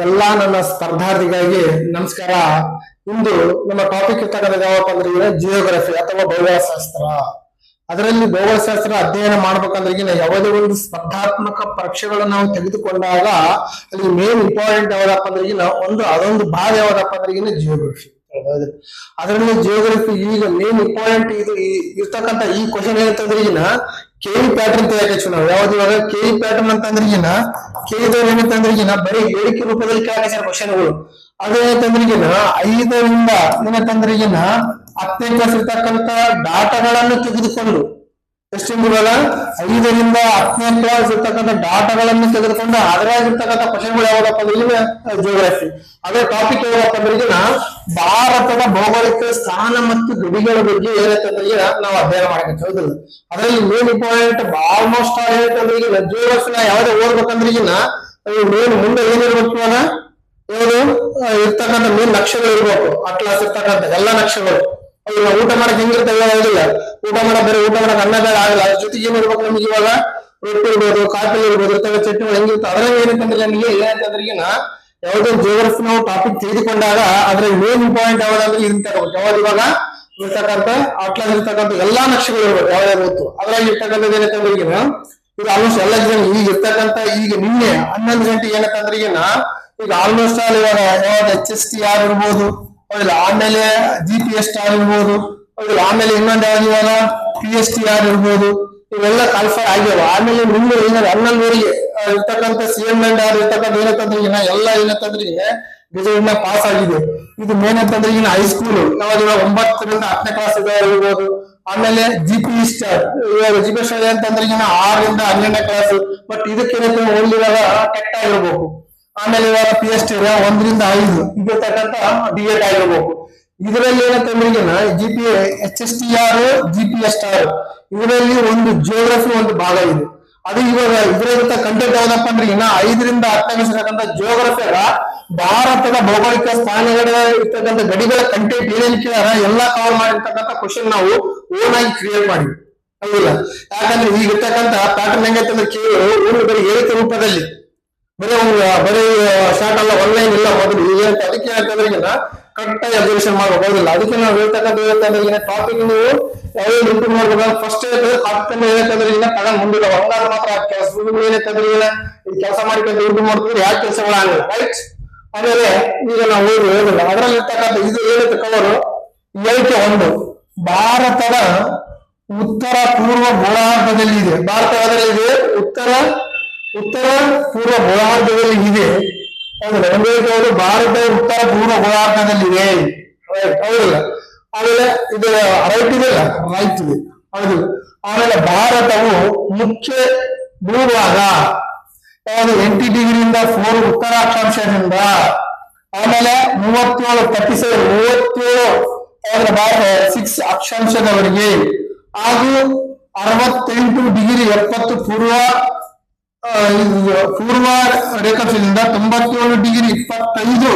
ಎಲ್ಲಾ ನನ್ನ ಸ್ಪರ್ಧಾರ್ಥಿಗಳಿಗೆ ನಮಸ್ಕಾರ. ಇಂದು ನಮ್ಮ ಟಾಪಿಕ್ ಇರ್ತಕ್ಕಂಥ ಯಾವಪ್ಪ ಅಂದ್ರೆ ಜಿಯೋಗ್ರಫಿ ಅಥವಾ ಭೌಗೋಳಶಾಸ್ತ್ರ. ಅದರಲ್ಲಿ ಭೌಗೋಳಶಾಸ್ತ್ರ ಅಧ್ಯಯನ ಮಾಡ್ಬೇಕಂದ್ರೆ ಯಾವುದೇ ಒಂದು ಸ್ಪರ್ಧಾತ್ಮಕ ಪರೀಕ್ಷೆಗಳನ್ನು ನಾವು ತೆಗೆದುಕೊಂಡಾಗ ಅಲ್ಲಿ ಮೇನ್ ಇಂಪಾರ್ಟೆಂಟ್ ಯಾವ್ದಪ್ಪ ಅಂದ್ರೆ ಅದೊಂದು ಭಾಗ ಯಾವ್ದಪ್ಪ ಅಂದ್ರೆ ಜಿಯೋಗ್ರಫಿ. ಅದರಲ್ಲಿ ಜಿಯೋಗ್ರಫಿ ಈಗ ಮೇನ್ ಇಂಪಾರ್ಟೆಂಟ್ ಇದು ಇರ್ತಕ್ಕಂಥ ಈ ಕ್ವಶನ್ ಏನಂತಂದ್ರೆ ಕೆಇ ಪ್ಯಾಟರ್ನ್ ತಯಾರಿಸು ನಾವು ಯಾವ್ದು ಇವಾಗ ಕೆಇ ಪ್ಯಾಟರ್ನ್ ಅಂತಂದ್ರೆ ಕೆಇದವ್ರು ಏನಂತಂದ್ರೆ ಬರೀ ಹೇಳಿಕೆ ರೂಪದಲ್ಲಿ ಕೇಳಿಸ್ಯಾರ ಕ್ವಶನ್ಗಳು. ಅದೇನಂತಂದ್ರೆ 5ರಿಂದ ಏನಂತಂದ್ರೆ 10ನೇ ಕ್ಲಾಸ್ ಇರ್ತಕ್ಕಂಥ ಡಾಟಾಗಳನ್ನು ತೆಗೆದುಕೊಂಡು ಎಷ್ಟಿಂದ 5ರಿಂದ 10ನೇ ಕ್ಲಾಸ್ ಇರ್ತಕ್ಕಂಥ ಡಾಟಾಗಳನ್ನು ತೆಗೆದುಕೊಂಡು ಅದರಾಗಿರ್ತಕ್ಕಂಥ ಕ್ವಶನ್ಗಳು ಯಾವ್ದಪ್ಪ ಅಂದ್ರೆ ಜಿಯೋಗ್ರಫಿ. ಅದೇ ಟಾಪಿಕ್ ಯಾವ್ದಪ್ಪ ಅಂದ್ರೆ ಭಾರತದ ಭೌಗೋಳಿಕ ಸ್ಥಾನ ಮತ್ತು ಗಡಿಗಳ ಬಗ್ಗೆ ಏನಂತಂದ್ರೆ ನಾವು ಅಧ್ಯಯನ ಮಾಡಬೇಕು. ಹೌದಲ್ಲ, ಅದರಲ್ಲಿ ಮೇನ್ ಇಂಪಾರ್ಟೆಂಟ್ ಆಲ್ಮೋಸ್ಟ್ ಏನಂತಂದ್ರೆ ಜಿಯೋಗ್ರಫಿನ ಯಾವ್ದೇ ಓದ್ಬೇಕಂದ್ರೆ ಮೇನ್ ಮುಂದೆ ಏನಿರ್ಬೇಕು ಯಾವ್ದು ಇರ್ತಕ್ಕಂಥ ಮೇನ್ ನಕ್ಷೆಗಳು ಇರ್ಬೇಕು. ಅಟ್ಲಾಸ್ ಇರ್ತಕ್ಕಂಥ ಎಲ್ಲಾ ನಕ್ಷೆಗಳು ಊಟ ಮಾಡಕ್ ಹೆಂಗಿರ್ತವೆ ಯಾವುದಿಲ್ಲ, ಊಟ ಮಾಡಕ್ ಬೇರೆ ಊಟ ಮಾಡಕ್ ಅನ್ನ ಬೇರೆ ಆಗಲ್ಲ. ಅದ್ರ ಜೊತೆಗೆ ಏನ್ ಇರ್ಬೇಕು ನಮ್ಗೆ ಇವಾಗ ರೊಟ್ಟಿ ಇರ್ಬೋದು, ಕಾಫಿ ಇರ್ಬೋದು, ಚಟ್ನಿಗಳು ಹೆಂಗಿರ್ತವೆ. ಅದ್ರಾಗ ಏನಂತಂದ್ರೆ ನಮಗೆ ಏನಂತಂದ್ರೆ ಯಾವುದೇ ಜಿಯೋಗ್ರಫಿ ನಾವು ಟಾಪಿಕ್ ತೆಗೆದುಕೊಂಡಾಗ ಅದ್ರ ಮೇನ್ ಇಂಪಾರ್ಟೆಂಟ್ ಯಾವ್ದಂದ್ರೆ ಯಾವ್ದು ಇವಾಗ ಇರ್ತಕ್ಕಂಥ ಅಟ್ಲಾಸ್ ಇರ್ತಕ್ಕಂಥ ಎಲ್ಲಾ ನಕ್ಷೆಗಳು ಇರ್ಬೇಕು ಯಾವ್ಯಾವ ಗೊತ್ತು. ಅದ್ರಾಗ ಇರ್ತಕ್ಕಂಥದ್ದು ಏನಂತಂದ್ರೆ ಈಗ ಆಲ್ಮೋಸ್ಟ್ ಎಲ್ಲ ಜನ ಈಗ ಇರ್ತಕ್ಕಂಥ ಈಗ ನಿನ್ನೆ 11 ಗಂಟೆಗೆ ಏನಂತಂದ್ರೆ ಈಗ ಆಲ್ಮೋಸ್ಟ್ ಆಲ್ ಇವಾಗ ಯಾವ್ದು HSTR ಇರ್ಬೋದು, ಹೌದಿಲ್ಲ, ಆಮೇಲೆ GPS ಇರ್ಬೋದು, ಹೌದಿಲ್ಲ, ಆಮೇಲೆ ಇನ್ನೊಂದು ಯಾವ್ದು ಇವಾಗ PSTR ಇರ್ಬೋದು, ಇವೆಲ್ಲ ಕಾಲ್ಫರ್ ಆಗ್ಯಾವ. ಆಮೇಲೆ ನಿನ್ನೆ 11 ಇರ್ತಕ್ಕಂಥ CMNR ಇರ್ತಕ್ಕಂಥ ಏನಂತಂದ್ರೆ ಎಲ್ಲ ಏನಂತಂದ್ರೆ ರಿಸಲ್ಟ್ ಪಾಸ್ ಆಗಿದೆ. ಇದು ಮೇನ್ ಅಂತಂದ್ರೆ ಹೈಸ್ಕೂಲ್ ಯಾವ್ದು 9ರಿಂದ 10ನೇ ಕ್ಲಾಸ್ ಇರ್ಬೋದು. ಆಮೇಲೆ GPS ಅಂತಂದ್ರೆ 6ರಿಂದ 12ನೇ ಕ್ಲಾಸ್. ಬಟ್ ಇದಕ್ಕೆ ಓನ್ಲಿ ಇವಾಗ ಟೆಟ್ ಆಗಿರ್ಬೇಕು. ಆಮೇಲೆ ಇವಾಗ PSTR 1ರಿಂದ 5 ಇದಿರ್ತಕ್ಕಂಥ D8 ಆಗಿರ್ಬೇಕು. ಇದರಲ್ಲಿ ಏನಂತಂದ್ರೆ HSTR GPS ಇದರಲ್ಲಿ ಒಂದು ಜಿಯೋಗ್ರಫಿ ಒಂದು ಭಾಗ ಇದೆ. ಅದು ಇವಾಗ ಇದರ ಕಂಟೆಂಟ್ ಯಾವ್ದಪ್ಪ ಅಂದ್ರೆ 5ರಿಂದ 10ನೇ ಇರ್ತಕ್ಕಂಥ ಜಿಯೋಗ್ರಫಿ ಭಾರತದ ಭೌಗೋಳಿಕ ಸ್ಥಾನಗಳ ಇರ್ತಕ್ಕಂಥ ಗಡಿಗಳ ಕಂಟೆಂಟ್ ಏನೇನು ಕೇಳಾರ ಎಲ್ಲಾ ಕವರ್ ಮಾಡಿರ್ತಕ್ಕಂಥ ಕ್ವಶನ್ ನಾವು ಓನ್ ಆಗಿ ಕ್ರಿಯೇಟ್ ಮಾಡಿವಿ. ಹೌದಿಲ್ಲ, ಯಾಕಂದ್ರೆ ಈಗ ಇರ್ತಕ್ಕಂಥ ಪ್ಯಾಟರ್ನ್ ಹೆಂಗಂತಂದ್ರೆ ಕೇಳಿ ಬರೀ ಹೇಳಿಕೆ ರೂಪದಲ್ಲಿ ಬರೀ ಸ್ಟಾರ್ಟ್ ಅಲ್ಲ, ಆನ್ಲೈನ್ ಇಲ್ಲ ಮೊದಲು ಈಗ ಅದಕ್ಕೆ ಏನಂತಂದ್ರೆ ಕರೆಕ್ಟ್ ಆಗಿ ಅಬ್ಸರ್ವೇಷನ್ ಮಾಡ್ಬೇಕು. ಹೌದಿಲ್ಲ, ಅದಕ್ಕೆ ನಾವು ಹೇಳ್ತಕ್ಕಂಥ ಏನಂತಂದ್ರೆ ಟಾಪಿಕ್ ನೀವು ಯಾವ್ದು ಇಂಪ್ರೂವ್ ಮಾಡ್ಬೇಕು. ಫಸ್ಟ್ ಟಾಪಿಕ್ ಏನಂತಂದ್ರೆ ತಗೊಂಡ್ ಮುಂದಿಲ್ಲ ಹಂಗಾದ್ರೆ ಮಾತ್ರ ಕೆಲಸ ಏನಂತಂದ್ರೆ ಈ ಕೆಲಸ ಮಾಡ್ಕೊಂಡು ಇಂಪ್ರೂವ್ ಮಾಡ್ತಿದ್ರೆ ಯಾವ ಕೆಲಸಗಳಾಗಲ್ಲ. ರೈಟ್. ಆಮೇಲೆ ಈಗ ನಾವು ಹೇಳಿಲ್ಲ ಅದರಲ್ಲಿ ಇರ್ತಕ್ಕಂಥ ಇದು ಏನಂತ ಕವರು ಹೇಳಿಕೆ 1 ಭಾರತದ ಉತ್ತರ ಪೂರ್ವ ಗೋಳಾರ್ಧದಲ್ಲಿ ಇದೆ. ಭಾರತ ಯಾವ್ದ್ರಲ್ಲಿದೆ? ಉತ್ತರ ಪೂರ್ವ ಗೋಳಾರ್ಧದಲ್ಲಿ ಇದೆ. ಹೌದಿಲ್ಲ, ಭಾರತ ಉತ್ತರ ಪೂರ್ವ ಗೋಳಾರ್ಧದಲ್ಲಿದೆ. ಹೌದಿಲ್ಲ, ಆಮೇಲೆ ಇದು ರೈಟ್ ಇದೆಲ್ಲ ರೈಟ್ ಇದೆ. ಹೌದು, ಆಮೇಲೆ ಭಾರತವು ಮುಖ್ಯ ಭೂಭಾಗ ಯಾವುದು 80 ಡಿಗ್ರಿಯಿಂದ 4 ಉತ್ತರ ಅಕ್ಷಾಂಶದಿಂದ, ಆಮೇಲೆ 37 ಭಾರತ 6 ಅಕ್ಷಾಂಶದವರೆಗೆ, ಹಾಗೂ 68 ಡಿಗ್ರಿ 70 ಪೂರ್ವ ರೇಖಾಂಶದಿಂದ 97 ಡಿಗ್ರಿ 25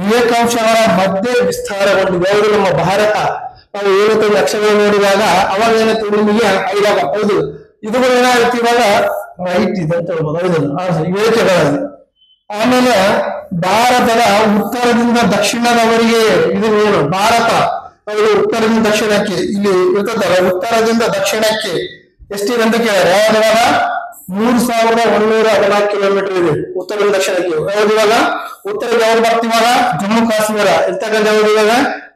ರೇಖಾಂಶಗಳ ಮಧ್ಯೆ ವಿಸ್ತಾರಗೊಂಡಿದೆ. ಯಾವುದು ನಮ್ಮ ಭಾರತ. ನಾವು 70 ಲಕ್ಷಗಳು ನೋಡಿದಾಗ ಅವಾಗ ಏನಂತ ನಿಮಗೆ ಐದಾಗ. ಹೌದು, ಇದುಗಳು ಏನಾಗುತ್ತೆ ಇವಾಗ ರೈಟ್ ಇದೆ ಅಂತ ಹೇಳ್ಬೋದು. ಹೌದಲ್ಲ, ಹೇಳಿಕೆಗಳಲ್ಲಿ. ಆಮೇಲೆ ಭಾರತದ ಉತ್ತರದಿಂದ ದಕ್ಷಿಣದವರೆಗೆ ಇದು ಏನು ಭಾರತ ಉತ್ತರದಿಂದ ದಕ್ಷಿಣಕ್ಕೆ ಇಲ್ಲಿ ಇರ್ತದಲ್ಲ, ಉತ್ತರದಿಂದ ದಕ್ಷಿಣಕ್ಕೆ ಎಷ್ಟಿದೆ ಅಂತ ಕೇಳಿದ್ರೆ ಯಾವಾಗ 3114 ಕಿಲೋಮೀಟರ್ ಇದೆ ಉತ್ತರದಿಂದ ದಕ್ಷಿಣಕ್ಕೆ. ಯಾವ್ದು ಇವಾಗ ಉತ್ತರಕ್ಕೆ ಯಾವ್ದು ಬರ್ತೀವಾಗ ಜಮ್ಮು ಕಾಶ್ಮೀರ ಇರ್ತಕ್ಕಂಥ ಯಾವ್ದು ಇವಾಗ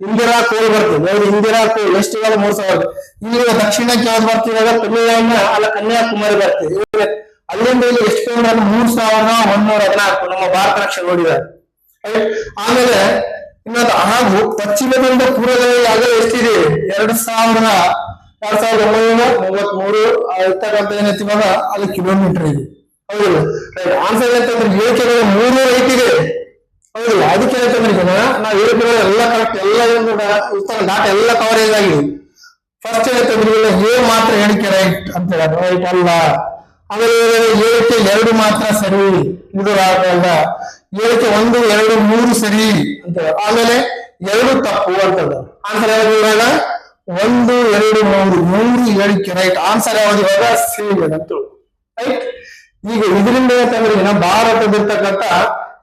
ಇಂದಿರಾ ಕೋಲ್ ಬರ್ತದೆ. ಯಾವ್ದು ಇಂದಿರಾ ಕೋಲ್ ಎಷ್ಟು ಇವಾಗ 3000. ಇಲ್ಲಿ ದಕ್ಷಿಣಕ್ಕೆ ಯಾವ್ದು ಬರ್ತಿವಾಗ ತಮಿಳುನಾಡಿನ ಅಲ್ಲ ಕನ್ಯಾಕುಮಾರಿ ಬರ್ತದೆ. ಅಲ್ಲಿಂದ ಇಲ್ಲಿ ಎಷ್ಟು ಕಿಲೋಮೀಟರ್ 3114 ನಮ್ಮ ಭಾರತ ನಕ್ಷೆ ನೋಡಿದ್ದಾರೆ. ಆಮೇಲೆ ಇನ್ನೊಂದು ಹಾಗೂ ಪಶ್ಚಿಮದಿಂದ ಪೂರ್ವದಲ್ಲಿ ಆಗಲೇ ಎಷ್ಟಿದೆ 2933 ಇರ್ತಕ್ಕಂಥ ಏನೈತಿ ಇವಾಗ ಅಲ್ಲಿ ಕಿಲೋಮೀಟರ್ ಇದೆ. ಹೌದಿಲ್ಲ, ಆನ್ಸರ್ ಏನಂತಂದ್ರೆ ಹೇಳಿಕೆಗಳು 3 ರೈಟ್ ಇದೆ. ಹೌದಿಲ್ಲ, ಅದಕ್ಕೆ ಏನಂತಂದ್ರೆ ನಾವು ಹೇಳಿಕೆಗಳು ಎಲ್ಲ ಕರೆಕ್ಟ್ ಎಲ್ಲ ಡಾಟಾ ಎಲ್ಲ ಕವರೇಜ್ ಆಗಿದೆ. ಫಸ್ಟ್ ಏನಂತಂದ್ರೆ ಮಾತ್ರ ಹೇಳಿಕೆ ರೈಟ್ ಅಂತ ಹೇಳ ರೈಟ್ ಅಲ್ಲ. ಆಮೇಲೆ ಹೇಳಿಕೆ 2 ಮಾತ್ರ ಸರಿ, ಇದು ಅಲ್ಲ. ಹೇಳಿಕೆ 1, 2, 3 ಸರಿ ಅಂತ. ಆಮೇಲೆ 2 ತಪ್ಪು ಅಂತದ. ಆನ್ಸರ್ ಯಾವ್ದು ಇವಾಗ 1, 2, 3 ಹೇಳಿಕೆ ರೈಟ್. ಆನ್ಸರ್ ಯಾವ್ದು ಇವಾಗ ಸಿ ಅಂತ. ರೈಟ್. ಈಗ ಇದರಿಂದ ಏನಂತಂದ್ರೆ ಭಾರತದಿರ್ತಕ್ಕಂಥ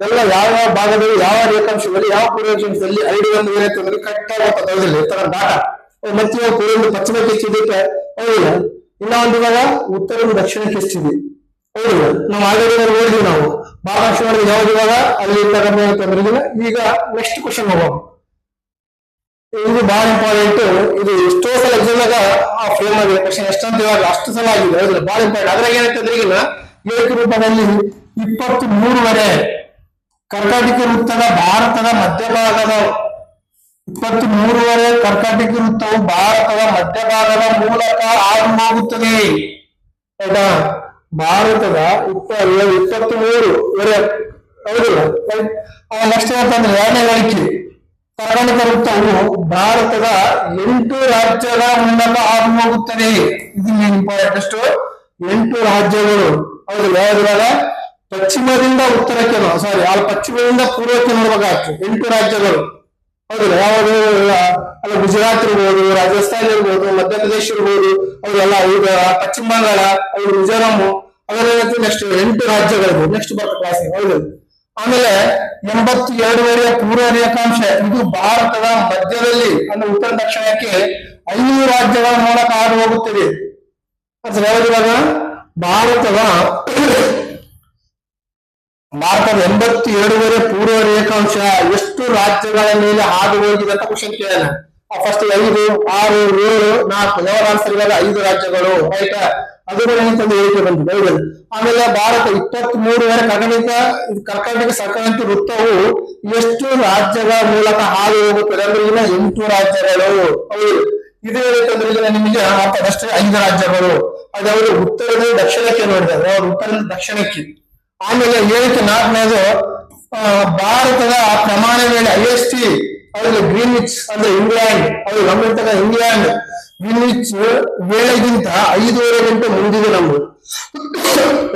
ಎಲ್ಲ ಯಾವ ಭಾಗದಲ್ಲಿ ಯಾವ ರೇಖಾಂಶದಲ್ಲಿ ಯಾವ ಪೂರ್ವಾಂಶದಲ್ಲಿ ಐಡಿ ಒಂದು ಏನೈತೆ ಅಂದ್ರೆ ಕರೆಕ್ಟ್ ಆಗಿ ಗೊತ್ತಾಗೋದಿಲ್ಲ ಈ ತರ ಡಾಟಾ. ಮತ್ತೆ ಪೂರ್ವ ಪಶ್ಚಿಮಕ್ಕೆ ಎಷ್ಟಿದೆ ಹೌದಿಲ್ಲ, ಇನ್ನ ಒಂದು ಇವಾಗ ಉತ್ತರದಿಂದ ದಕ್ಷಿಣಕ್ಕೆ ಎಷ್ಟಿದೆ ಹೌದಿಲ್ಲ. ನಾವು ಆಲ್ರೆಡಿ ನೋಡಿದ್ವಿ, ನಾವು ಭಾಗಾಂಶ ಮಾಡಿದ್ರೆ ಯಾವ್ದು ಇವಾಗ ಅಲ್ಲಿ ಕಡಿಮೆ ಅಂತಂದ್ರೆ. ಈಗ ನೆಕ್ಸ್ಟ್ ಕ್ವಶನ್ ಹೋಗೋಣ. ಇದು ಬಹಳ ಇಂಪಾರ್ಟೆಂಟ್. ಇದು ಎಷ್ಟೋ ಸಲ ಎಕ್ಸಾಮ್ನಾಗ ಫ್ರೇಮ್ ಆಗಿದೆ ಕ್ವಶನ್, ಎಷ್ಟಂತ ಇವಾಗ ಅಷ್ಟು ಸಲ ಆಗಿದೆ ಹೌದಿಲ್ಲ, ಬಹಳ ಇಂಪಾರ್ಟೆಂಟ್. ಅದ್ರಾಗ ಏನಂತಂದ್ರೆ ಈಗ ಏಕ ರೂಪದಲ್ಲಿ 23 ಕರ್ಕಾಟಕ ವೃತ್ತದ ಭಾರತದ ಮಧ್ಯಭಾಗದ 23 ಕರ್ಕಾಟಕ ವೃತ್ತವು ಭಾರತದ ಮಧ್ಯಭಾಗದ ಮೂಲಕ ಹಾದು ಹೋಗುತ್ತದೆ ಆಯ್ತಾ. ಭಾರತದ 23 ಹೌದಿಲ್ಲ. ನೆಕ್ಸ್ಟ್ ಏನಂತಂದ್ರೆ ಎರಡನೇ ಗಳಿಕೆ ಕರ್ನಾಟಕ ವೃತ್ತವು ಭಾರತದ 8 ರಾಜ್ಯಗಳ ಮೂಲಕ ಹಾದು ಹೋಗುತ್ತದೆ. ಇದು ಇಂಪಾರ್ಟೆಂಟ್. ಎಷ್ಟು 8 ರಾಜ್ಯಗಳು ಹೌದಿಲ್ಲ. ಯಾವ್ದಿವಾಗ ಪಶ್ಚಿಮದಿಂದ ಉತ್ತರಕ್ಕೆ ಸಾರಿ ಪಶ್ಚಿಮದಿಂದ ಪೂರ್ವಕ್ಕೆ ನೋಡ್ಬೇಕಾಗ್ತದೆ 8 ರಾಜ್ಯಗಳು ಹೌದಿಲ್ಲ. ಯಾವುದು ಅಲ್ಲ ಗುಜರಾತ್ ಇರ್ಬೋದು, ರಾಜಸ್ಥಾನ್ ಇರ್ಬೋದು, ಮಧ್ಯಪ್ರದೇಶ ಇರ್ಬೋದು ಅವರೆಲ್ಲ ಈಗ ಪಶ್ಚಿಮ ಬಂಗಾಳ ಅವ್ರು ಮಿಜೋರಾಮ್ ಅವೆಲ್ಲ ನೆಕ್ಸ್ಟ್ 8 ರಾಜ್ಯಗಳು ನೆಕ್ಸ್ಟ್ ಬರ್ತ ಕ್ಲಾಸ್ ಹೌದು. ಆಮೇಲೆ 82 ಪೂರ್ವ ರೇಖಾಂಶ ಇದು ಭಾರತದ ಮಧ್ಯದಲ್ಲಿ ಅಂದ್ರೆ ಉತ್ತರ ದಕ್ಷಿಣಕ್ಕೆ 5 ರಾಜ್ಯಗಳ ಮೂಲಕ ಹಾದು ಹೋಗುತ್ತದೆ. ಯಾವ್ದಿವಾಗ ಭಾರತದ 82 ಪೂರ್ವ ರೇಖಾಂಶ ಎಷ್ಟು ರಾಜ್ಯಗಳ ಮೇಲೆ ಹಾದು ಹೋಗಿದೆ ಅಂತ ಕ್ವಶನ್ ಕೇಳೋಣ. ಫಸ್ಟ್ 5, 6, 7, 4 ಯಾವ ಆನ್ಸರ್ ಇವಾಗ 5 ರಾಜ್ಯಗಳು ಆಯ್ತಾ. ಅದು ಏನಂತಂದು ಹೇಳಿಕೆ ಬಂದಿದೆ ಹೌದು. ಆಮೇಲೆ ಭಾರತ 23 ಕರ್ನಾಟಕ ಸಂಕ್ರಾಂತಿ ವೃತ್ತವು ಎಷ್ಟು ರಾಜ್ಯಗಳ ಮೂಲಕ ಹಾದು ಹೋಗುತ್ತದೆ ಅಂದ್ರೆ ಇನ್ನ 8 ರಾಜ್ಯಗಳು ಹೌದು. ಇದು ಏನಂತಂದ್ರೆ ಈಗ ನಿಮಗೆ ಅಷ್ಟೇ 5 ರಾಜ್ಯಗಳು ಅದಾவது ಉತ್ತರದಿಂದ ದಕ್ಷಿಣಕ್ಕೆ ನೋಡಿದ್ರೆ ಅವ್ರು ಉತ್ತರದಿಂದ ದಕ್ಷಿಣಕ್ಕೆ. ಆಮೇಲೆ ಹೇಳಿಕೆ 4ನೇದು ಭಾರತದ ಪ್ರಮಾಣ ವೇಳೆ IST ಅವ್ರಿಗೆ ಗ್ರೀನ್ವಿಚ್ ಅಂದ್ರೆ ಇಂಗ್ಲೆಂಡ್ ಅವ್ರು ನಮ್ಮಿರ್ತಕ್ಕ ಇಂಗ್ಲೆಂಡ್ ಗ್ರೀನ್ವಿಚ್ ವೇಳೆಗಿಂತ 5:30 ಗಂಟೆ ಮುಂದಿದೆ ನಮ್ದು.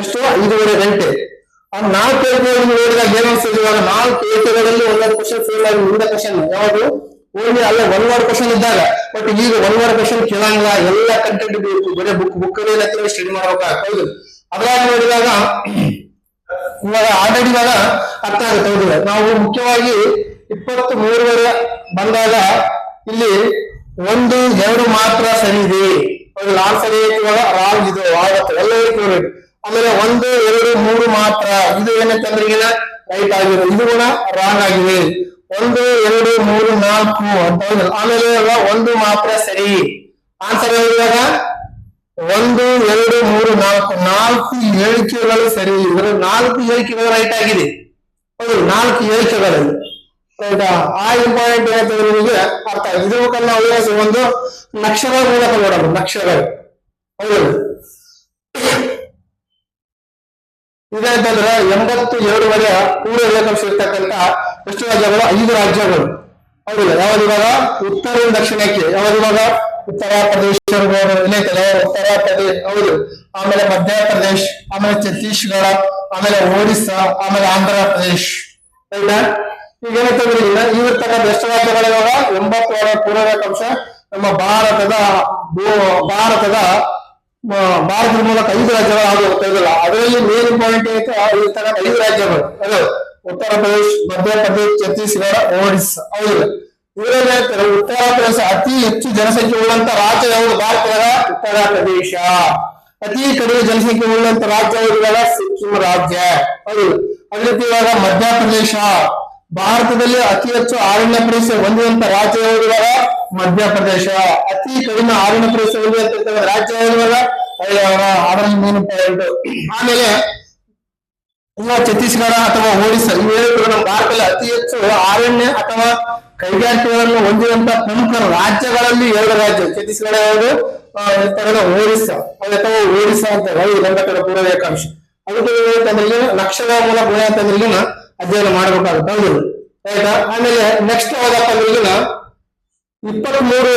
ಎಷ್ಟು 5:30 ಗಂಟೆ. ಆ 4 ಏಕೆಗಳನ್ನು ನೋಡಿದಾಗ ಏನ್ ಅನ್ಸುತ್ತೆ ಇವಾಗ 4 ಏಕೆಗಳಲ್ಲಿ ಒಂದೊಂದು ಕ್ವಶನ್ ಫೇಲ್ ಆಗಿ ಮುಂದೆ ಕ್ವಶನ್ ಯಾವುದು ಓನ್ಲಿ ಅಲ್ಲ 1 ವರ್ಡ್ ಕ್ವಶನ್ ಇದ್ದಾಗ. ಬಟ್ ಈಗ 1 ವರ್ಡ್ ಕ್ವಶನ್ ಕೇಳಂಗಿಲ್ಲ, ಎಲ್ಲ ಕಂಟೆಂಟ್ ಬೇಕು, ಬರೀ ಬುಕ್ ಸ್ಟಡಿ ಮಾಡ್ಬೇಕಾಗ ಹೌದು. ಅದ್ರಾಗ ನೋಡಿದಾಗ ಇವಾಗ ಆಲ್ರೆಡಿ ಇವಾಗ ಅರ್ಥ ಆಗುತ್ತೆ ಹೌದಿಲ್ಲ. ನಾವು ಮುಖ್ಯವಾಗಿ 23 ಬಂದಾಗ ಇಲ್ಲಿ 1, 2 ಮಾತ್ರ ಸರಿ ಇದೆ ಆನ್ಸರ್ ಇವಾಗ ರಾಂಗ್ ಇದು ಆಗುತ್ತೆ ಎಲ್ಲ ಹೇಳ್ತೀವಿ. ಆಮೇಲೆ 1, 2, 3 ಮಾತ್ರ ಇದು ಏನಂತಂದ್ರೆ ಈಗ ರೈಟ್ ಆಗಿದೆ, ಇದು ಕೂಡ ರಾಂಗ್ ಆಗಿದೆ. 1, 2, 3, 4 ಅಂತ ಹೌದಿಲ್ಲ. ಆಮೇಲೆ 1 ಮಾತ್ರ ಸರಿ ಆನ್ಸರ್ ಇವಾಗ 1, 2, 3, 4 4 ಹೇಳಿಕೆಗಳು ಸರಿ. ಇವರು 4 ಹೇಳಿಕೆಗಳು ರೈಟ್ ಆಗಿದೆ ಹೌದು. 4 ಹೇಳಿಕೆಗಳಲ್ಲಿ ರೈಟ್. ಆ ಇಂಪಾರ್ಟೆಂಟ್ ಏನಂತಂದ್ರೆ ನಿಮಗೆ ಅರ್ಥ ಆಗಿದೆ. ಇದ್ರ ಮುಖಾಂತರ ನಾವು ಒಂದು ನಕ್ಷಗಳ ಮೂಲಕ ನೋಡೋದು ನಕ್ಷಗಳು ಹೌದು. ಇದೇಂತಂದ್ರೆ 82 ಪೂರ್ವ ರೇಖಾಂಶ ಇರ್ತಕ್ಕಂಥ ಎಷ್ಟು ರಾಜ್ಯಗಳು 5 ರಾಜ್ಯಗಳು ಹೌದಿಲ್ಲ. ಯಾವ್ದಿವಾಗ ಉತ್ತರದಿಂದ ದಕ್ಷಿಣಕ್ಕೆ ಯಾವ್ದಿವಾಗ ಉತ್ತರ ಪ್ರದೇಶ ಏನೈತಲ್ಲ ಉತ್ತರ ಪ್ರದೇಶ ಹೌದು. ಆಮೇಲೆ ಮಧ್ಯಪ್ರದೇಶ್, ಆಮೇಲೆ ಛತ್ತೀಸ್ಗಢ, ಆಮೇಲೆ ಒಡಿಸ್ಸಾ, ಆಮೇಲೆ ಆಂಧ್ರ ಪ್ರದೇಶ್ ಆಯ್ತಾ. ಈಗ ಏನಂತಂದ್ರೆ ಇವಿರ್ತಕ್ಕಂಥ ಎಷ್ಟು ರಾಜ್ಯಗಳು ಇವಾಗ 80 ಪೂರ್ವ ರೇಖಾಂಶ ನಮ್ಮ ಭಾರತದ ಮೂಲಕ 5 ರಾಜ್ಯಗಳು ಹಾದು ಹೋಗ್ತಾ ಇದ್ದಿಲ್ಲ. ಅದರಲ್ಲಿ ಮೇನ್ ಇಂಪಾರ್ಟೆಂಟ್ ಇರ್ತಕ್ಕಂಥ 5 ರಾಜ್ಯಗಳು ಅದು ಉತ್ತರ ಪ್ರದೇಶ್, ಮಧ್ಯಪ್ರದೇಶ್, ಛತ್ತೀಸ್ಗಢ, ಒಡಿಸ್ಸಾ ಹೌದಿಲ್ಲ. ಇವರಲ್ಲಿ ಹೇಳ್ತಾರೆ ಉತ್ತರ ಪ್ರದೇಶ ಅತಿ ಹೆಚ್ಚು ಜನಸಂಖ್ಯೆ ಉಳ್ಳಂತ ರಾಜ್ಯ ಯಾವುದು ಭಾರತದ ಉತ್ತರ ಪ್ರದೇಶ. ಅತಿ ಕಡಿಮೆ ಜನಸಂಖ್ಯೆ ಉಳ್ಳಂತ ರಾಜ್ಯ ಯಾವುದು ಸಿಕ್ಕಿಂ ರಾಜ್ಯ ಹೌದು. ಅದೇ ರೀತಿ ಇವಾಗ ಮಧ್ಯಪ್ರದೇಶ ಭಾರತದಲ್ಲಿ ಅತಿ ಹೆಚ್ಚು ಅರಣ್ಯ ಪ್ರದೇಶ ಹೊಂದಿರುವಂತ ರಾಜ್ಯ ಯಾವುದು ಮಧ್ಯಪ್ರದೇಶ. ಅತಿ ಕಡಿಮೆ ಅರಣ್ಯ ಪ್ರದೇಶ ಹೊಂದಿರುವಂತ ರಾಜ್ಯ ಯಾವುದು ಅದರಲ್ಲಿ ಮೇನ್ ಪಾಯಿಂಟ್. ಆಮೇಲೆ ಛತ್ತೀಸ್ಗಢ ಅಥವಾ ಒಡಿಸ್ಸಾ ಇವು ನಮ್ಮ ಭಾರತದಲ್ಲಿ ಅತಿ ಹೆಚ್ಚು ಅರಣ್ಯ ಅಥವಾ ಕೈಗಾರಿಕೆಗಳನ್ನು ಹೊಂದಿರುವಂತ ಪ್ರಮುಖ ರಾಜ್ಯಗಳಲ್ಲಿ 2 ರಾಜ್ಯ ಛತ್ತೀಸ್ಗಢ ಯಾವುದು ಒಡಿಸ್ಸಾ ಅಥವಾ ಒಡಿಸ್ಸಾ ಅಂತ ನಮ್ಮ ಪೂರ್ವ ರೇಖಾಂಶ. ಅದಕ್ಕೆ ಏನಂತಂದ್ರೆ ನಕ್ಷಗಳ ಮೂಲಕ ಏನಂತಂದ್ರೆ ಅಧ್ಯಯನ ಮಾಡಬೇಕಾಗುತ್ತೆ ಹೌದು ಆಯ್ತಾ. ಆಮೇಲೆ ನೆಕ್ಸ್ಟ್ ಯಾವ್ದಪ್ಪ ಅಂದ್ರೆ 23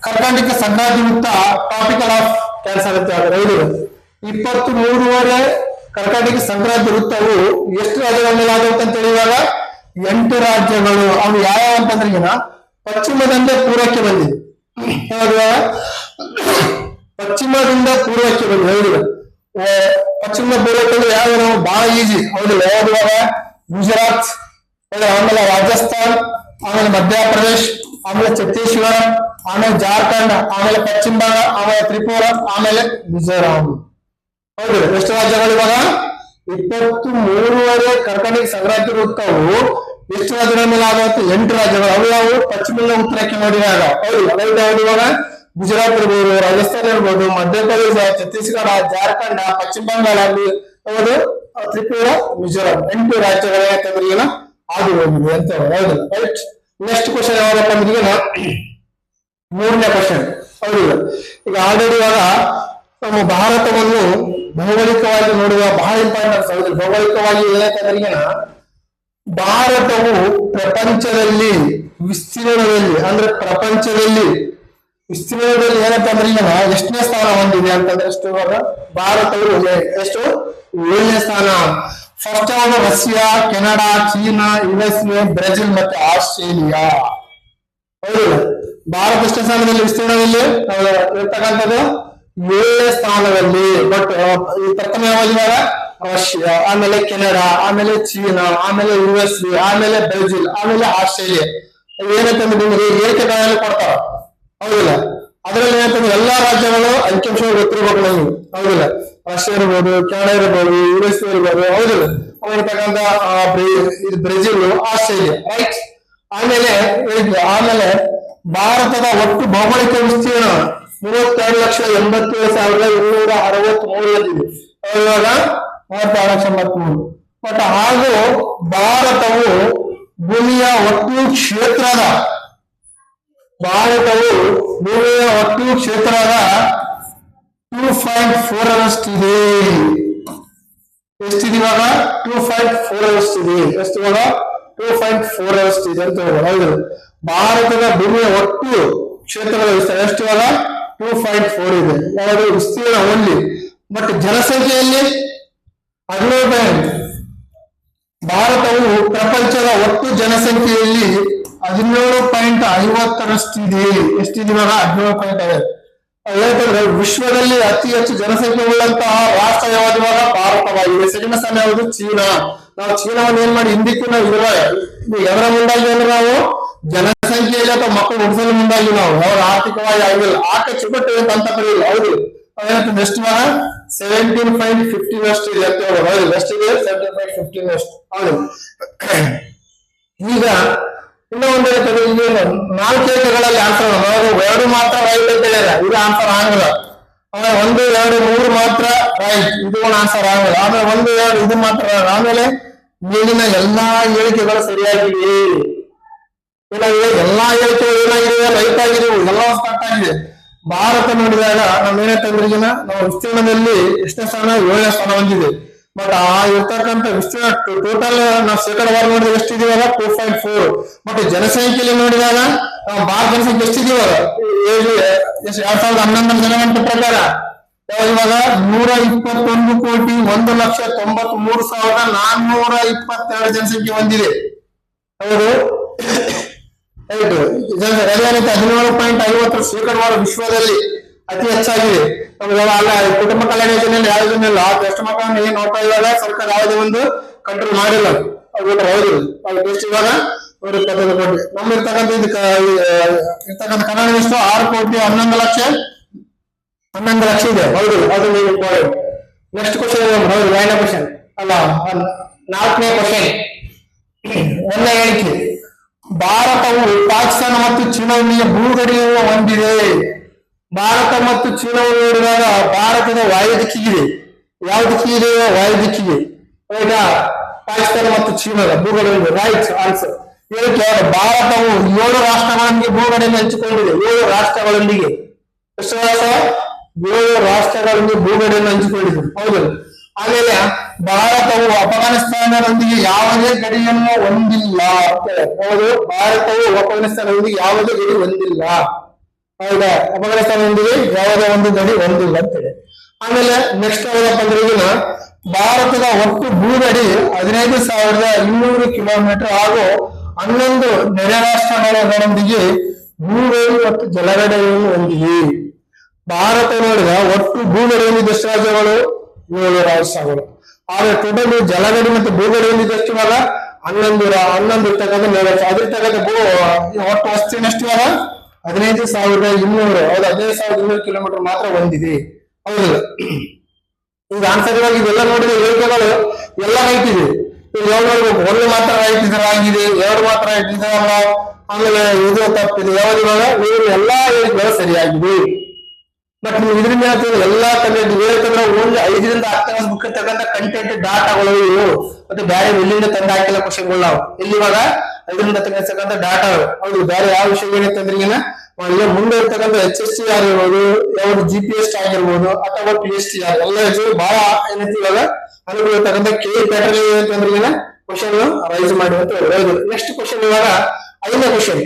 ಕರ್ನಾಟಕ ಸಂಕ್ರಾಂತಿ ವೃತ್ತ ಟಾಪಿಕಲ್ ಆಫ್ ಕ್ಯಾನ್ಸ್ ಆಗುತ್ತೆ ಹೌದು. 23 ಕರ್ನಾಟಕ ಸಂಕ್ರಾಂತಿ ವೃತ್ತವು ಎಷ್ಟು ರಾಜ್ಯಗಳ ಮೇಲೆ ಆಗುತ್ತೆ ಅಂತ ಹೇಳಿದಾಗ 8 ರಾಜ್ಯಗಳು. ಅವು ಯಾವ್ಯಾವ ಅಂತಂದ್ರೆ ಈಗ ಪಶ್ಚಿಮದಿಂದ ಪೂರ್ವಕ್ಕೆ ಬಂದಿದೆ ಪಶ್ಚಿಮದಿಂದ ಪೂರ್ವಕ್ಕೆ ಬಂದಿದೆ ಹೌದಿಲ್ಲ. ಪಶ್ಚಿಮ ಪೂರ್ವಕ್ಕೆ ಯಾವ ನಾವು ಬಹಳ ಈಜಿ ಹೌದಿಲ್ಲ. ಯಾವ್ದು ಗುಜರಾತ್, ಆಮೇಲೆ ರಾಜಸ್ಥಾನ್, ಆಮೇಲೆ ಮಧ್ಯಪ್ರದೇಶ್, ಆಮೇಲೆ ಛತ್ತೀಸ್ಗಢ, ಆಮೇಲೆ ಜಾರ್ಖಂಡ್, ಆಮೇಲೆ ಪಶ್ಚಿಮ ಬಂಗಾಳ, ಆಮೇಲೆ ತ್ರಿಪುರ, ಆಮೇಲೆ ಮಿಜೋರಾಂ. ಹೌದು, ಎಷ್ಟು ರಾಜ್ಯಗಳು ಇವಾಗ? 23.5 ಕರ್ನಾಟಕ ಸಂಗ್ರಹಿತ ಇರುತ್ತವು. ಎಷ್ಟು ರಾಜ್ಯಗಳ ಮೇಲೆ ಆಗುತ್ತೆ? 8 ರಾಜ್ಯಗಳು. ಅವು ಯಾವುವು? ಪಶ್ಚಿಮದಿಂದ ಉತ್ತರಕ್ಕೆ ನೋಡಿದಾಗ. ಹೌದು, ಯಾವ್ದು ಇವಾಗ? ಗುಜರಾತ್ ಇರ್ಬೋದು, ರಾಜಸ್ಥಾನ ಇರ್ಬೋದು, ಮಧ್ಯಪ್ರದೇಶ, ಛತ್ತೀಸ್ಗಢ, ಜಾರ್ಖಂಡ್, ಪಶ್ಚಿಮ ಬಂಗಾಳ, ಹೌದು, ತ್ರಿಪುರ, ಮಿಜೋರಾಂ. 8 ರಾಜ್ಯಗಳ ಯಾಕಂದ್ರೆ ಈಗ ಆಗಿ ಹೋಗಿದೆ ಅಂತ. ಹೌದು, ರೈಟ್. ನೆಕ್ಸ್ಟ್ ಕ್ವಶನ್ ಯಾವಾಗಪ್ಪ ಅಂದ್ರೆ ಈಗ 3ನೇ ಕ್ವಶನ್. ಹೌದು, ಈಗ ಆಲ್ರೆಡಿ ಇವಾಗ ನಮ್ಮ ಭಾರತವನ್ನು ಭೌಗೋಳಿಕವಾಗಿ ನೋಡುವ ಬಹಳ ಇಂಪಾರ್ಟೆಂಟ್. ಹೌದು, ಭೌಗೋಳಿಕವಾಗಿ ಏನಂತಂದ್ರೆ ಈಗ ಭಾರತವು ಪ್ರಪಂಚದಲ್ಲಿ ವಿಸ್ತೀರ್ಣದಲ್ಲಿ ಅಂದ್ರೆ ಪ್ರಪಂಚದಲ್ಲಿ ವಿಸ್ತೀರ್ಣದಲ್ಲಿ ಏನಂತಂದ್ರೆ ಈಗ ಎಷ್ಟನೇ ಸ್ಥಾನ ಹೊಂದಿದೆ ಅಂತಂದ್ರೆ ಎಷ್ಟು ಇವಾಗ ಭಾರತವು ಎಷ್ಟು? 7ನೇ ಸ್ಥಾನ. ಫಸ್ಟ್ ಅವರು Russia, Canada, China, USA, Brazil ಮತ್ತೆ ಆಸ್ಟ್ರೇಲಿಯಾ. ಹೌದು, ಭಾರತ ಎಷ್ಟನೇ ಸ್ಥಾನದಲ್ಲಿ ವಿಸ್ತೀರ್ಣದಲ್ಲಿ ಇರ್ತಕ್ಕಂಥದ್ದು? 7ನೇ ಸ್ಥಾನದಲ್ಲಿ. ಬಟ್ ಪ್ರಥಮ ಯಾವಾಗ? ರಷ್ಯಾ, ಆಮೇಲೆ ಕೆನಡಾ, ಆಮೇಲೆ ಚೀನಾ, ಆಮೇಲೆ USA, ಆಮೇಲೆ ಬ್ರೆಜಿಲ್, ಆಮೇಲೆ ಆಸ್ಟ್ರೇಲಿಯಾ. ಏನಂತಂದ್ರೆ ನಿಮಗೆ ಏಕಕಾಲದಲ್ಲಿ ಕೊಡ್ತಾರ. ಹೌದಿಲ್ಲ? ಅದರಲ್ಲಿ ಏನಂತಂದ್ರೆ ಎಲ್ಲಾ ರಾಜ್ಯಗಳು ಅಂಕಿಅಂಶಗಳು ಗೊತ್ತಿರಬೇಕು ನಮಗೆ. ಹೌದಿಲ್ಲ? ರಷ್ಯಾ ಇರ್ಬೋದು, ಕೆನಡಾ ಇರ್ಬೋದು, USA ಇರ್ಬೋದು. ಹೌದಿಲ್ಲ? ಆಗಿರ್ತಕ್ಕಂಥ ಬ್ರೆಜಿಲ್, ಆಸ್ಟ್ರೇಲಿಯಾ. ರೈಟ್. ಆಮೇಲೆ ಭಾರತದ ಒಟ್ಟು ಭೌಗೋಳಿಕ ವಿಸ್ತೀರ್ಣ 32,87,263 ಇವಾಗ 32,87,263. ಬಟ್ ಹಾಗೂ ಭಾರತವು ಭೂಮಿಯ ಒಟ್ಟು ಕ್ಷೇತ್ರದ 2.4 ಎಷ್ಟಿದೆ ಇವಾಗ? 2.4 ಎಷ್ಟು ಇವಾಗ? 2.4 ಅಂತ ಹೌದು. ಭಾರತದ ಭೂಮಿಯ ಒಟ್ಟು ಕ್ಷೇತ್ರಗಳ ವಿಸ್ತಾರ ಎಷ್ಟು ಇವಾಗ? 2.4 ಇದೆ. ಯಾವುದು? ವಿಸ್ತೀರ್ಣ ಓನ್ಲಿ. ಬಟ್ ಜನಸಂಖ್ಯೆಯಲ್ಲಿ 17. ಭಾರತವು ಪ್ರಪಂಚದ ಒಟ್ಟು ಜನಸಂಖ್ಯೆಯಲ್ಲಿ 17.50 ಇದೆ. ಎಷ್ಟಿದೆ ಇವಾಗ? 17.5. ಹೇಳ್ತಂದ್ರೆ ವಿಶ್ವದಲ್ಲಿ ಅತಿ ಹೆಚ್ಚು ಜನಸಂಖ್ಯೆ ಉಳ್ಳಂತಹ ರಾಷ್ಟ್ರ ಯಾವ್ದು ಇವಾಗ? ಭಾರತವಾಗಿದೆ. ಸೆಕೆಂಡ್ ಸ್ಥಾನ ಯಾವುದು? ಚೀನಾ. ನಾವು ಚೀನಾವನ್ನು ಏನ್ ಮಾಡಿ ಹಿಂದಿಕ್ಕೂ ನಾವು ಎದರ ಮುಂದಾಗಿ ಅಂದ್ರೆ ನಾವು ಜನಸಂಖ್ಯೆಯಲ್ಲಿ ಅಥವಾ ಮಕ್ಕಳು ಹುಟ್ಟಿಸಲು ಮುಂದಾಗಿ ನಾವು ಅವ್ರ ಆರ್ಥಿಕವಾಗಿ ಆಗಿಲ್ಲ ಆಕಚ್ಚಿಪಟ್ಟು ಅಂತ ಕರೆಯಿಲ್ಲ. ಹೌದು, ಅದೇನಂತ ಎಷ್ಟು ಇವಾಗ 17.15 ಅಷ್ಟು ಇದೆ ಅಂತ ಹೇಳೋದು. ಹೌದು, ಎಷ್ಟಿದೆ? 17.15 ಅಷ್ಟು. ಹೌದು. ಈಗ ಇನ್ನೊಂದು ಹೇಳ್ತಾರೆ, ಇಲ್ಲಿ 4 ಏಕಗಳಲ್ಲಿ ಆನ್ಸರ್ 2 ಮಾತ್ರ ರೈಟ್ ಅಂತ ಹೇಳಿದ. ಇದು ಆನ್ಸರ್ ಆಗಲ್ಲ. ಆಮೇಲೆ 1, 2, 3 ಮಾತ್ರ ರೈಟ್. ಇದು ಒಂದು ಆನ್ಸರ್ ಆಗಲ್ಲ. ಆಮೇಲೆ 1, 2 ಇದು ಮಾತ್ರ. ಆಮೇಲೆ ಮೇಲಿನ ಎಲ್ಲಾ ಹೇಳಿಕೆಗಳು ಸರಿಯಾಗಿವೆ. ಏನಾಗಿದೆ? ಎಲ್ಲಾ ಹೇಳಿಕೆಗಳು ಏನಾಗಿದೆ? ರೈಟ್ ಆಗಿದೆ. ಎಲ್ಲ ಸ್ಟಾರ್ಟ್ ಆಗಿದೆ. ಭಾರತ ನೋಡಿದಾಗ ನಾವೇನಂತಂದ್ರೆ ಈಗ ನಾವು ವಿಸ್ತೀರ್ಣದಲ್ಲಿ ಎಷ್ಟನೇ ಸ್ಥಾನ? 7ನೇ ಸ್ಥಾನ ಹೊಂದಿದೆ. ಬಟ್ ಆ ಇರ್ತಕ್ಕಂಥ ವಿಸ್ತೀರ್ಣ ಟೋಟಲ್ ನಾವು ಶೇಕಡವಾರು ನೋಡಿದ್ರೆ ಎಷ್ಟಿದೀವಾಗ? 2.4. ಬಟ್ ಜನಸಂಖ್ಯೆಯಲ್ಲಿ ನೋಡಿದಾಗ ಭಾರತ ಜನಸಂಖ್ಯೆ ಎಷ್ಟಿದೀವಾಗ? 2011 ಜನಗಣತಿ ಪ್ರಕಾರ ಇವಾಗ 121,193,422 ಜನಸಂಖ್ಯೆ ಹೊಂದಿದೆ. ಹೌದು, 17.50 ಶೇಕಡವಾರು ವಿಶ್ವದಲ್ಲಿ ಅತಿ ಹೆಚ್ಚಾಗಿದೆ. ಅಲ್ಲ, ಕುಟುಂಬ ಕಲ್ಯಾಣ ಯೋಜನೆಯಲ್ಲಿ ಯಾವ ಯೋಜನೆ ಇಲ್ಲ. ಎಷ್ಟು ಮಕ್ಕಳನ್ನು ಏನ್ ನೋಡ್ತಾ ಇವಾಗ ಸರ್ಕಾರ ಯಾವುದೇ ಒಂದು ಕಂಟ್ರೋಲ್ ಮಾಡಿಲ್ಲ. ಅದು ಹೌದು, ಎಷ್ಟು ಇವಾಗ 120 ಕೋಟಿ. ನಮ್ಮ ಇರ್ತಕ್ಕಂಥ ಇರ್ತಕ್ಕಂಥ ಕನ್ನಡ ಎಷ್ಟು? 6,11,00,000 ಇದೆ. ಹೌದು, ಅದು ನೀವು ನೆಕ್ಸ್ಟ್ ಕ್ವಶನ್. ಹೌದು, 2ನೇ ಕ್ವಶನ್ ಅಲ್ಲ, 4ನೇ ಕ್ವಶನ್. 1ನೇ ಹೇಳಿಕೆ, ಭಾರತವು ಪಾಕಿಸ್ತಾನ ಮತ್ತು ಚೀನಾವೊಂದಿಗೆ ಭೂಗಡಿಯನ್ನು ಹೊಂದಿದೆ. ಭಾರತ ಮತ್ತು ಚೀನಾವನ್ನು ನೋಡಿದಾಗ ಭಾರತದ ವಾಯು ದಿಕ್ಕಿಗಿದೆ. ಯಾವ ದಿಕ್ಕಿದೆ? ವಾಯು ದಿಕ್ಕಿಗೆ. ಹೌದಾ? ಪಾಕಿಸ್ತಾನ ಮತ್ತು ಚೀನಾದ ಭೂಗಡಿ ರೈಟ್ ಆನ್ಸರ್. ಇದಕ್ಕೆ ಭಾರತವು 7 ರಾಷ್ಟ್ರಗಳೊಂದಿಗೆ ಭೂಗಡಿಯನ್ನು ಹಂಚಿಕೊಂಡಿದೆ. 7 ರಾಷ್ಟ್ರಗಳೊಂದಿಗೆ. ಎಷ್ಟು ರಾಷ್ಟ್ರ? 7 ರಾಷ್ಟ್ರಗಳೊಂದಿಗೆ ಭೂಗಡಿಯನ್ನು ಹಂಚಿಕೊಂಡಿದೆ. ಹೌದು. ಆಮೇಲೆ ಭಾರತವು ಅಫ್ಘಾನಿಸ್ತಾನದೊಂದಿಗೆ ಯಾವುದೇ ಗಡಿಯನ್ನು ಹೊಂದಿಲ್ಲ. ಹೌದು, ಭಾರತವು ಅಫ್ಘಾನಿಸ್ತಾನದೊಂದಿಗೆ ಯಾವುದೇ ಗಡಿ ಹೊಂದಿಲ್ಲ. ಹೌದಾ? ಅಫ್ಘಾನಿಸ್ತಾನದೊಂದಿಗೆ ಯಾವುದೇ ಒಂದು ಗಡಿ ಹೊಂದಿಲ್ಲ ಅಂತೇಳಿ. ಆಮೇಲೆ ನೆಕ್ಸ್ಟ್ ಯಾವ್ದಪ್ಪ ಅಂದ್ರೆ ಈಗಿನ ಭಾರತದ ಒಟ್ಟು ಭೂಗಡಿ 15,200 ಕಿಲೋಮೀಟರ್ ಹಾಗೂ 11 ನೆರೆ ರಾಷ್ಟ್ರಗಳೊಂದಿಗೆ ಭೂಗಡಿ ಮತ್ತು ಜಲಗಡಿಯನ್ನು ಹೊಂದಿದೆ. ಭಾರತ ನೋಡಿದ ಒಟ್ಟು ಭೂಗಡಿ ಹೊಂದಿದ ಎಷ್ಟು ರಾಜ್ಯಗಳು? 7 ರಾಷ್ಟ್ರಗಳು. ಆದ್ರೆ ಟೋಟಲ್ ಜಲಗಡಿ ಮತ್ತು ಭೂಗಡಿ ಹೊಂದಿದ್ದು ಎಷ್ಟು ಇವಾಗ 11 ಇರ್ತಕ್ಕಂಥ ಮೆಗಾಟ್ಸ್. ಅದಿರ್ತಕ್ಕಂಥ ಒಟ್ಟು ವಸ್ತಿನ ಎಷ್ಟು ಇವಾಗ 15,200. ಹೌದು, 15,200 ಕಿಲೋಮೀಟರ್ ಮಾತ್ರ ಹೊಂದಿದೆ. ಹೌದಿಲ್ಲ? ಈಗ ಆನ್ಸರ್ ಇವಾಗ ಇದೆಲ್ಲ ನೋಡಿದ್ರೆ ಹೇಳಿಕೆಗಳು ಎಲ್ಲ ರೈಟ್ ಇದೆ. ಈಗ ನೋಡ್ಬೇಕು, ಒಂದು ಮಾತ್ರ ರೈಟ್ ಆಗಿದೆ, ಎರಡು ಮಾತ್ರ ರೈಟ್ ಇದಲ್ಲ, ಆಮೇಲೆ ಇದು ತಪ್ಪಿದೆ. ಯಾವ್ದಿವಾಗ ನೀವು ಎಲ್ಲಾ ಹೇಳಿಕೆಗಳು ಸರಿಯಾಗಿದೆ. ಬಟ್ ನೀವು ಇದರಿಂದ ಎಲ್ಲಾ ಕಂಟೆಂಟ್ ಹೇಳ್ತಂದ್ರೆ ಒಂದು 5ರಿಂದ 10 ಬುಕ್ ಇರ್ತಕ್ಕಂಥ ಕಂಟೆಂಟ್ ಡಾಟಾಗಳು ಇವು. ಮತ್ತೆ ಬೇರೆ ಎಲ್ಲಿಂದ ತಂದು ಹಾಕಿಲ್ಲ ಕ್ವಶನ್ಗಳು ನಾವು ಇಲ್ಲಿ ಇವಾಗ 5ರಿಂದ ತೆಗೆಸ್ತಕ್ಕಂಥ ಡಾಟಾ. ಹೌದು, ಬೇರೆ ಯಾವ ವಿಷಯ ಏನಂತಂದ್ರೆ ಈಗ ಮುಂದೆ ಇರ್ತಕ್ಕಂಥ HSC ಆಗಿರ್ಬೋದು, ಯಾವ್ದು GPS ಆಗಿರ್ಬೋದು, ಅಥವಾ PSTR ಎಲ್ಲ ಬಹಳ ಏನಂತ ಇವಾಗ ಅನುಭವ ಇರ್ತಕ್ಕಂಥ ಪ್ಯಾಟರ್ನ್ ಏನಂತಂದ್ರೆ ಈಗ ಕ್ವಶನ್ ರೈಸ್ ಮಾಡಿ ಅಂತ ಹೇಳೋದು. ನೆಕ್ಸ್ಟ್ ಕ್ವಶನ್ ಇವಾಗ 5ನೇ ಕ್ವಶನ್.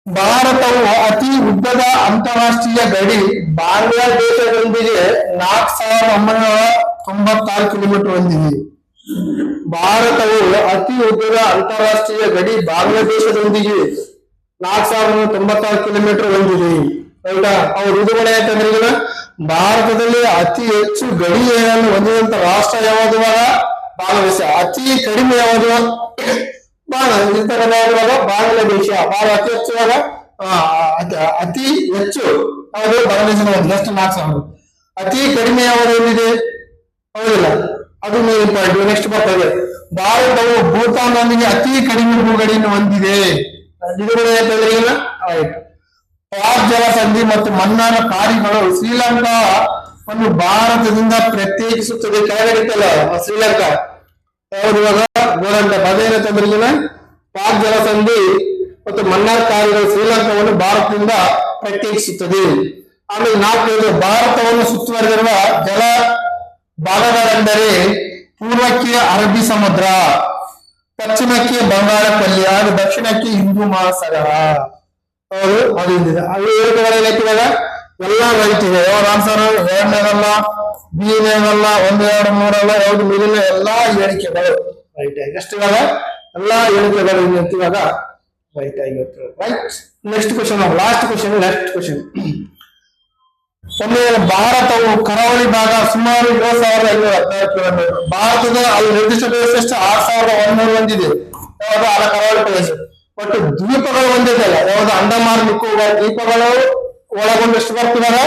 ಭಾರತವು ಅತಿ ಉದ್ದದ ಅಂತಾರಾಷ್ಟ್ರೀಯ ಗಡಿ ಬಾಂಗ್ಲಾದೇಶದೊಂದಿಗೆ 4,996 ಕಿಲೋಮೀಟರ್ ಹೊಂದಿದೆ. ಭಾರತವು ಅತಿ ಉದ್ದದ ಅಂತಾರಾಷ್ಟ್ರೀಯ ಗಡಿ ಬಾಂಗ್ಲಾದೇಶದೊಂದಿಗೆ 4,996 ಕಿಲೋಮೀಟರ್ ಹೊಂದಿದೆ. ಹೌದಾ? ಅವ್ರು ಇದು ಮನೆ ಅಂತಂದ್ರೆ ಈಗ ಭಾರತದಲ್ಲಿ ಅತಿ ಹೆಚ್ಚು ಗಡಿಯನ್ನು ಹೊಂದಿದಂತ ರಾಷ್ಟ್ರ ಯಾವುದು? ಬಾಂಗ್ಲಾದೇಶ. ಅತಿ ಕಡಿಮೆ ಯಾವುದು? ಬಾಂಗ್ಲಾದೇಶ. ಭಾಳ ಅತಿ ಹೆಚ್ಚು ಅತಿ ಹೆಚ್ಚು ಯಾವುದು? ಬಾಂಗ್ಲಾದೇಶದ ಒಂದು ಎಷ್ಟು 4,000. ಅತಿ ಕಡಿಮೆ ಯಾವುದು ಹೊಂದಿದೆ? ಹೌದಿಲ್ಲ? ಅದು ಇಂಪಾರ್ಟೆಂಟ್. ನೆಕ್ಸ್ಟ್ ಬರ್ತದೆ, ಭಾರತವು ಭೂತಾನ್ನೊಂದಿಗೆ ಅತಿ ಕಡಿಮೆ ಭೂಗಡಿಯನ್ನು ಹೊಂದಿದೆ. ಇದು ಅಂತಂದ್ರೆ ಈಗ ಪಾಕ್ ಜಲಸಂಧಿ ಮತ್ತು ಮನ್ನಾರ ಕಾರ್ಯಗಳು ಶ್ರೀಲಂಕಾವನ್ನು ಭಾರತದಿಂದ ಪ್ರತ್ಯೇಕಿಸುತ್ತದೆ. ಕೆಳಗಡಿತಲ್ಲ ಶ್ರೀಲಂಕಾ ಯಾವ್ದು ಇವಾಗ ಗೋರಂಟ ಅದೇನಂತಂದ್ರೆ ಈಗ ಪಾಕ್ ಜಲಸಂಧಿ ಮತ್ತು ಮನ್ನಾರ್ ಕಾರ್ಯಗಳು ಶ್ರೀಲಂಕಾವನ್ನು ಭಾರತದಿಂದ ಪ್ರತ್ಯೇಕಿಸುತ್ತದೆ. ಆಮೇಲೆ 4ನೇದು, ಭಾರತವನ್ನು ಸುತ್ತುವರೆದಿರುವ ಜಲ ಭಾಗಗಳೆಂದರೆ ಪೂರ್ವಕ್ಕೆ ಅರಬ್ಬಿ ಸಮುದ್ರ, ಪಶ್ಚಿಮಕ್ಕೆ ಬಂಗಾಳ ಕೊಲ್ಲಿ ಹಾಗೂ ದಕ್ಷಿಣಕ್ಕೆ ಹಿಂದೂ ಮಹಾಸಾಗರ. ಹೌದು, ಅದು ಇಲ್ಲಿದೆ. ಅದು ಹೇಳಿಕೆಗಳೇನೈತಿವಾಗ ಎಲ್ಲ ರೈಟ್ ಇದೆ. ಯಾವ್ದು ಆನ್ಸರ್? 2ನೇದಲ್ಲ, B-ನೇದಲ್ಲ, 1, 2, 3 ಅಲ್ಲ, ಯಾವ್ದು ಮೇಲಿನ ಎಲ್ಲಾ ಹೇಳಿಕೆಗಳು ರೈಟ್ ಆಗಿ ಎಷ್ಟು ಇವಾಗ ಎಲ್ಲಾ ಹೇಳಿಕೆಗಳು ಇವಾಗ ರೈಟ್ ಆಗಿರ್ತವೆ. Right. Next question, last question. ಭಾರತವು ಕರಾವಳಿ ಭಾಗ ಸುಮಾರು 7,516 ಕಿಲೋಮೀಟರ್. ಭಾರತದ ಅಲ್ಲಿ ನಿರ್ದಿಷ್ಟ ಪ್ರದೇಶ ಎಷ್ಟು? 6,100 ಹೊಂದಿದೆ. ಯಾವುದು? ಅಲ್ಲ ಕರಾವಳಿ ಪ್ರದೇಶ. ಒಟ್ಟು ದ್ವೀಪಗಳು ಹೊಂದಿದೆಯಲ್ಲ, ಯಾವ್ದು? ಅಂಡಮಾನ್ ನಿಕೋಬಾರ್ ದ್ವೀಪಗಳು ಒಳಗೊಂಡಷ್ಟು ಬರ್ತಿದ್ದಾರೆ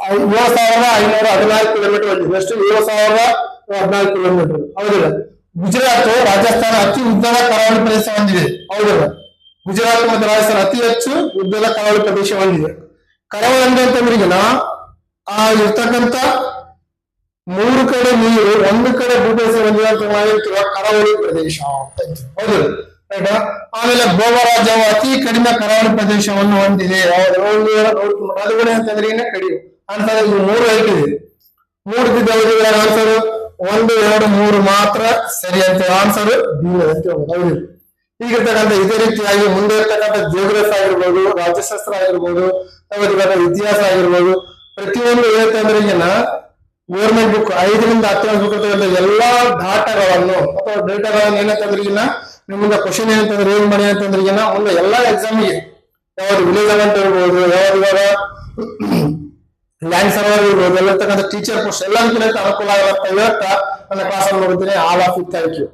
7,514 ಕಿಲೋಮೀಟರ್ ಹೊಂದಿದೆ. ಎಷ್ಟು? 7,014 ಕಿಲೋಮೀಟರ್. ಹೌದಿಲ್ಲ? ಗುಜರಾತ್, ರಾಜಸ್ಥಾನ ಅತಿ ಉದ್ದದ ಕರಾವಳಿ ಪ್ರದೇಶ ಹೊಂದಿದೆ. ಹೌದಿಲ್ಲ? ಗುಜರಾತ್ ಮತ್ತು ರಾಜಸ್ಥಾನ ಅತಿ ಹೆಚ್ಚು ಉದ್ದದ ಕರಾವಳಿ ಪ್ರದೇಶ ಹೊಂದಿದೆ. ಕರಾವಳಿ ಅಂತಂದ್ರೆ ಈಗ ಇರ್ತಕ್ಕಂಥ 3 ಕಡೆ ನೀರು, 1 ಕಡೆ ಭೂಪ್ರದೇಶ ಹೊಂದಿರುವ ಕರಾವಳಿ ಪ್ರದೇಶ. ಹೌದು, ರೈಟಾ? ಆಮೇಲೆ ಗೋವಾ ರಾಜ್ಯವು ಅತಿ ಕಡಿಮೆ ಕರಾವಳಿ ಪ್ರದೇಶವನ್ನು ಹೊಂದಿದೆ. ರದುಗಡೆ ಅಂತಂದ್ರೆ ಈಗ ಕಡಿಮೆ ಆನ್ಸರ್. ಇದು 3 ರೈಟ್ ಇದೆ. 3 ಆನ್ಸರ್ 1, 2, 3 ಮಾತ್ರ ಸರಿ ಅಂತ ಆನ್ಸರ್ B ಅಂತ ಹೌದು. ಈಗಿರ್ತಕ್ಕಂಥ ಇದೇ ರೀತಿಯಾಗಿ ಮುಂದೆ ಇರ್ತಕ್ಕಂಥ ಜಿಯೋಗ್ರಫಿ ಆಗಿರ್ಬೋದು, ರಾಜ್ಯಶಾಸ್ತ್ರ ಆಗಿರ್ಬೋದು, ಇತಿಹಾಸ ಆಗಿರ್ಬೋದು, ಪ್ರತಿಯೊಂದು ಹೇಳ್ತಂದ್ರೆ ಈಗ ಗೌರ್ಮೆಂಟ್ ಬುಕ್ 5ರಿಂದ 10 ಬುಕ್ ಇರ್ತಕ್ಕಂಥ ಎಲ್ಲಾ ಡಾಟಾಗಳನ್ನು ಅಥವಾ ಡೇಟಾಗಳನ್ನು ಏನಂತಂದ್ರೆ ಈಗ ನಿಮ್ಮಿಂದ ಕ್ವಶನ್ ಏನಂತಂದ್ರೆ ಏನ್ ಮಾಡಿ ಅಂತಂದ್ರೆ ಈಗ ಮುಂದೆ ಎಲ್ಲಾ ಎಕ್ಸಾಮ್ಗೆ ಯಾವ್ದು ವಿಲೇಜ್ ಅಂತ ಇರ್ಬೋದು, ಯಾವ್ದು ಇವಾಗ ಲ್ಯಾಂಡ್ ಸರ್ವರ್ ಇರ್ಬೋದು, ಎಲ್ಲ ಟೀಚರ್ ಪೋಸ್ಟ್ ಎಲ್ಲದಕ್ಕಿಂತ ಅನುಕೂಲ ಆಗುತ್ತೆ. ಇವತ್ತ ನನ್ನ ಕ್ಲಾಸ್ ಅಲ್ಲಿ ನೋಡ್ತೀನಿ. All of it. Thank you.